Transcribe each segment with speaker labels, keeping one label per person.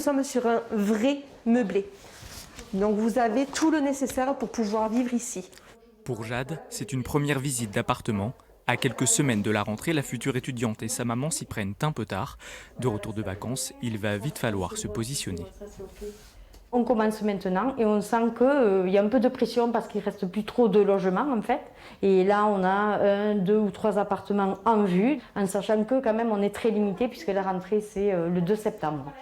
Speaker 1: Nous sommes sur un vrai meublé. Donc vous avez tout le nécessaire pour pouvoir vivre ici.
Speaker 2: Pour Jade, c'est une première visite d'appartement. À quelques semaines de la rentrée, la future étudiante et sa maman s'y prennent un peu tard. De retour de vacances, il va vite falloir se positionner.
Speaker 3: On commence maintenant et on sent qu'il y a un peu de pression parce qu'il ne reste plus trop de logements en fait. Et là, on a 1, 2 ou 3 appartements en vue, en sachant que quand même on est très limité puisque la rentrée c'est le 2 septembre.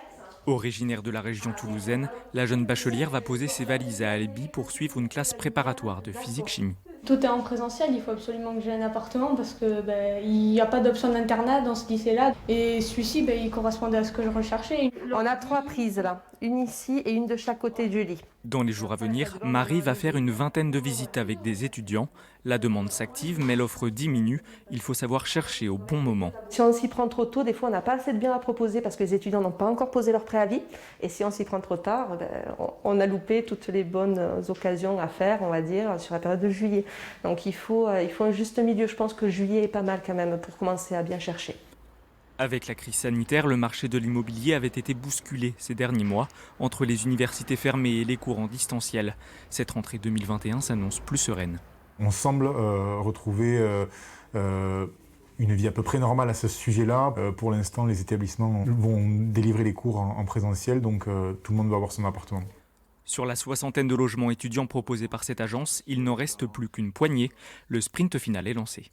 Speaker 2: Originaire de la région toulousaine, la jeune bachelière va poser ses valises à Albi pour suivre une classe préparatoire de physique-chimie.
Speaker 4: Tout est en présentiel, il faut absolument que j'ai un appartement parce que il n'y a pas d'option d'internat dans ce lycée-là. Et celui-ci, il correspondait à ce que je recherchais.
Speaker 1: On a 3 prises là, une ici et une de chaque côté du lit.
Speaker 2: Dans les jours à venir, Marie va faire une vingtaine de visites avec des étudiants. La demande s'active, mais l'offre diminue. Il faut savoir chercher au bon moment.
Speaker 1: Si on s'y prend trop tôt, des fois on n'a pas assez de biens à proposer parce que les étudiants n'ont pas encore posé leur préavis. Et si on s'y prend trop tard, on a loupé toutes les bonnes occasions à faire, on va dire, sur la période de juillet. Donc il faut un juste milieu. Je pense que juillet est pas mal quand même pour commencer à bien chercher.
Speaker 2: Avec la crise sanitaire, le marché de l'immobilier avait été bousculé ces derniers mois entre les universités fermées et les cours en distanciel. Cette rentrée 2021 s'annonce plus sereine.
Speaker 5: On semble retrouver une vie à peu près normale à ce sujet-là. Pour l'instant, les établissements vont délivrer les cours en présentiel, donc tout le monde va avoir son appartement.
Speaker 2: Sur la soixantaine de logements étudiants proposés par cette agence, il n'en reste plus qu'une poignée. Le sprint final est lancé.